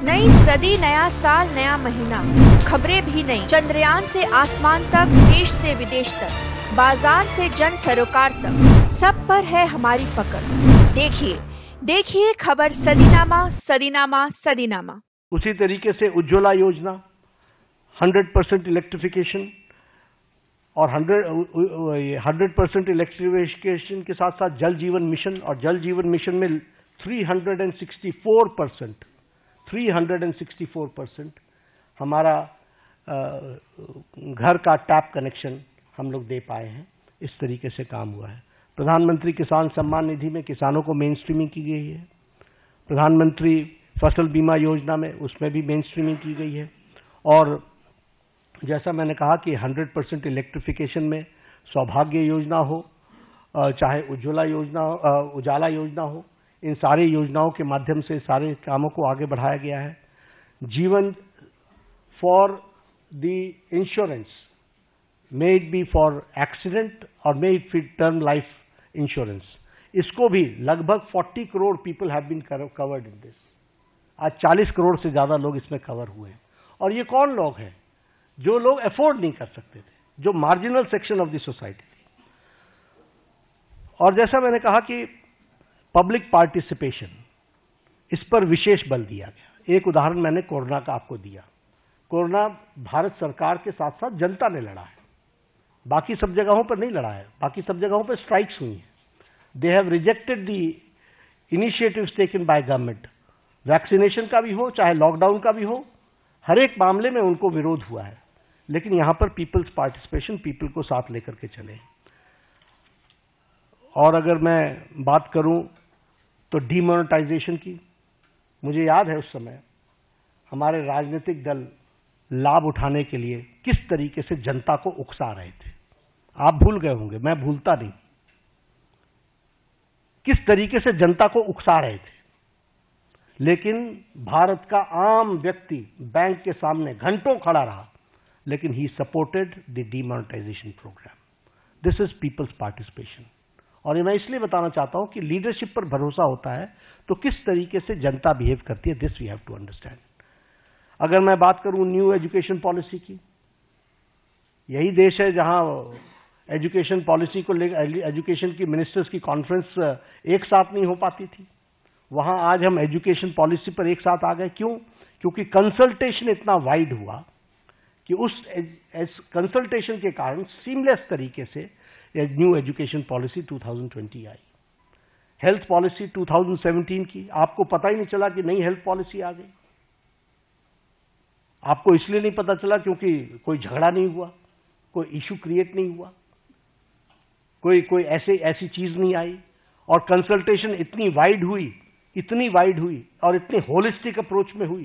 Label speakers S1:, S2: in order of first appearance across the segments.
S1: नई सदी, नया साल, नया महीना, खबरें भी नई। चंद्रयान से आसमान तक, देश से विदेश तक, बाजार से जन सरोकार तक, सब पर है हमारी पकड़। देखिए खबर सदीनामा सदीनामा सदीनामा।
S2: उसी तरीके से उज्ज्वला योजना, 100% इलेक्ट्रिफिकेशन और 100% इलेक्ट्रिफिकेशन के साथ साथ जल जीवन मिशन, और जल जीवन मिशन में 364% हमारा घर का टैप कनेक्शन हम लोग दे पाए हैं। इस तरीके से काम हुआ है। प्रधानमंत्री किसान सम्मान निधि में किसानों को मेन स्ट्रीमिंग की गई है। प्रधानमंत्री फसल बीमा योजना में उसमें भी मेन स्ट्रीमिंग की गई है। और जैसा मैंने कहा कि 100% इलेक्ट्रिफिकेशन में सौभाग्य योजना हो, चाहे उज्ज्वला योजना, उजाला योजना हो, इन सारी योजनाओं के माध्यम से सारे कामों को आगे बढ़ाया गया है। जीवन for the insurance, may it be for accident और may it fit term life insurance, इसको भी लगभग 40 crore people have been covered in this. आज 40 करोड़ से ज्यादा लोग इसमें कवर हुए हैं। और ये कौन लोग हैं? जो लोग अफोर्ड नहीं कर सकते थे, जो marginal section of the society थी। और जैसा मैंने कहा कि पब्लिक पार्टिसिपेशन, इस पर विशेष बल दिया गया। एक उदाहरण मैंने कोरोना का आपको दिया। कोरोना भारत सरकार के साथ साथ जनता ने लड़ा है, बाकी सब जगहों पर नहीं लड़ा है। बाकी सब जगहों पर स्ट्राइक्स हुई हैं। They have rejected the initiatives taken by government. Vaccination का भी हो, चाहे लॉकडाउन का भी हो, हर एक मामले में उनको विरोध हुआ है। लेकिन यहां पर पीपल्स पार्टिसिपेशन, पीपल को साथ लेकर के चले। और अगर मैं बात करूं तो डीमोनेटाइजेशन की, मुझे याद है उस समय हमारे राजनीतिक दल लाभ उठाने के लिए किस तरीके से जनता को उकसा रहे थे। आप भूल गए होंगे, मैं भूलता नहीं, किस तरीके से जनता को उकसा रहे थे। लेकिन भारत का आम व्यक्ति बैंक के सामने घंटों खड़ा रहा, लेकिन he supported the demonetisation programme. This is people's participation. और ये मैं इसलिए बताना चाहता हूं कि लीडरशिप पर भरोसा होता है तो किस तरीके से जनता बिहेव करती है, this we have to understand. अगर मैं बात करूं न्यू एजुकेशन पॉलिसी की, यही देश है जहां एजुकेशन पॉलिसी को लेकर एजुकेशन की मिनिस्टर्स की कॉन्फ्रेंस एक साथ नहीं हो पाती थी। वहां आज हम एजुकेशन पॉलिसी पर एक साथ आ गए। क्यों? क्योंकि कंसल्टेशन इतना वाइड हुआ कि उस कंसल्टेशन के कारण सीमलेस तरीके से न्यू एजुकेशन पॉलिसी 2020 आई। हेल्थ पॉलिसी 2017 की, आपको पता ही नहीं चला कि नई हेल्थ पॉलिसी आ गई। आपको इसलिए नहीं पता चला क्योंकि कोई झगड़ा नहीं हुआ, कोई इश्यू क्रिएट नहीं हुआ, कोई ऐसी चीज नहीं आई। और कंसल्टेशन इतनी वाइड हुई और इतनी होलिस्टिक अप्रोच में हुई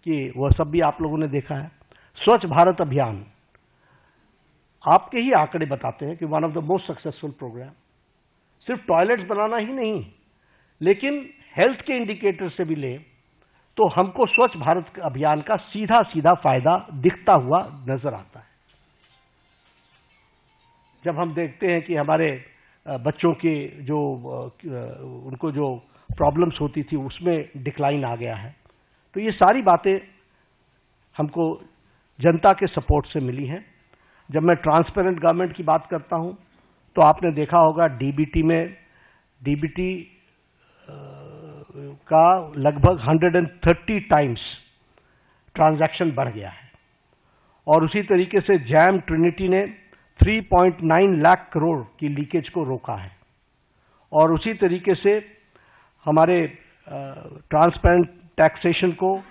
S2: कि वह सब भी आप लोगों ने देखा है। स्वच्छ भारत अभियान, आपके ही आंकड़े बताते हैं कि one of the most successful programme. सिर्फ टॉयलेट्स बनाना ही नहीं, लेकिन हेल्थ के इंडिकेटर से भी ले तो हमको स्वच्छ भारत अभियान का सीधा फायदा दिखता हुआ नजर आता है। जब हम देखते हैं कि हमारे बच्चों के जो उनको जो प्रॉब्लम्स होती थी उसमें डिक्लाइन आ गया है, तो ये सारी बातें हमको जनता के सपोर्ट से मिली हैं। जब मैं ट्रांसपेरेंट गवर्नमेंट की बात करता हूं तो आपने देखा होगा डीबीटी का लगभग 130 टाइम्स ट्रांजैक्शन बढ़ गया है। और उसी तरीके से जैम ट्रिनिटी ने 3.9 लाख करोड़ की लीकेज को रोका है। और उसी तरीके से हमारे ट्रांसपेरेंट टैक्सेशन को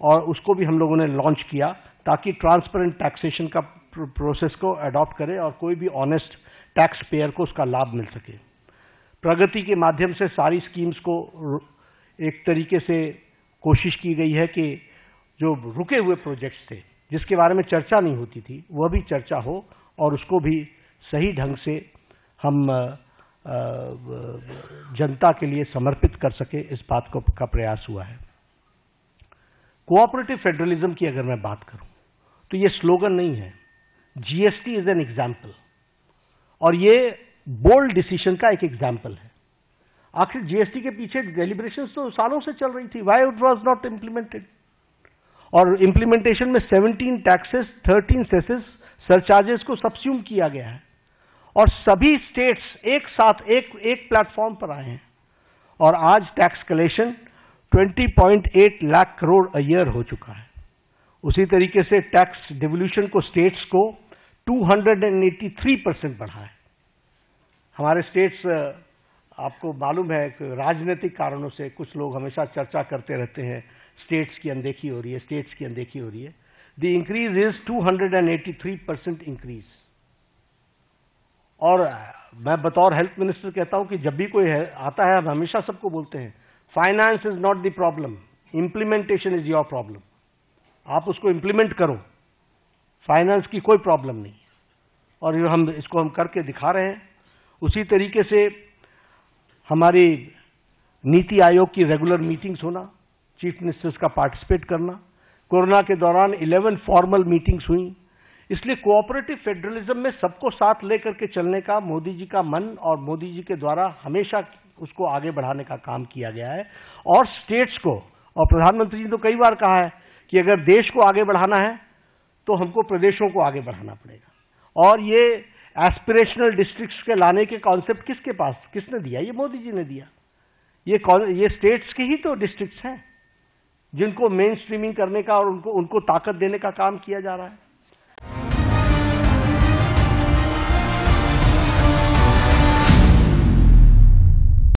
S2: और उसको भी हम लोगों ने लॉन्च किया ताकि ट्रांसपेरेंट टैक्सेशन का प्रोसेस को अडॉप्ट करे और कोई भी ऑनेस्ट टैक्स पेयर को उसका लाभ मिल सके। प्रगति के माध्यम से सारी स्कीम्स को एक तरीके से कोशिश की गई है कि जो रुके हुए प्रोजेक्ट्स थे जिसके बारे में चर्चा नहीं होती थी वह भी चर्चा हो और उसको भी सही ढंग से हम जनता के लिए समर्पित कर सके, इस बात का प्रयास हुआ है। कोऑपरेटिव फेडरलिज्म की अगर मैं बात करूं तो ये स्लोगन नहीं है, जीएसटी इज एन एग्जाम्पल, और ये बोल्ड डिसीजन का एक एग्जाम्पल है। आखिर जीएसटी के पीछे डेलिब्रेशंस तो सालों से चल रही थी, why it was not implemented. और इंप्लीमेंटेशन में 17 टैक्सेस, 13 सेसेस, सरचार्जेस को सब्स्यूम किया गया है और सभी स्टेट्स एक साथ एक प्लेटफॉर्म पर आए हैं और आज tax collection 20.8 lakh crore a year हो चुका है। उसी तरीके से टैक्स डिवोल्यूशन को स्टेट्स को 283% बढ़ा है। हमारे स्टेट्स, आपको मालूम है कि राजनीतिक कारणों से कुछ लोग हमेशा चर्चा करते रहते हैं स्टेट्स की अनदेखी हो रही है, स्टेट्स की अनदेखी हो रही है। The increase is 283% increase. और मैं बतौर हेल्थ मिनिस्टर कहता हूं कि जब भी कोई आता है, हम हमेशा सबको बोलते हैं finance is not the problem, implementation is your problem. आप उसको इंप्लीमेंट करो, फाइनेंस की कोई प्रॉब्लम नहीं। और इसको हम करके दिखा रहे हैं। उसी तरीके से हमारी नीति आयोग की रेगुलर मीटिंग्स होना, चीफ मिनिस्टर्स का पार्टिसिपेट करना, कोरोना के दौरान 11 फॉर्मल मीटिंग्स हुई। इसलिए कोऑपरेटिव फेडरलिज्म में सबको साथ लेकर के चलने का मोदी जी का मन और मोदी जी के द्वारा हमेशा उसको आगे बढ़ाने का काम किया गया है। और स्टेट्स को, और प्रधानमंत्री जी ने तो कई बार कहा है कि अगर देश को आगे बढ़ाना है तो हमको प्रदेशों को आगे बढ़ाना पड़ेगा। और ये एस्पिरेशनल डिस्ट्रिक्ट्स के लाने के कॉन्सेप्ट किसने दिया? ये मोदी जी ने दिया। ये स्टेट्स के ही तो डिस्ट्रिक्ट्स हैं जिनको मेन स्ट्रीमिंग करने का और उनको ताकत देने का काम किया जा रहा है।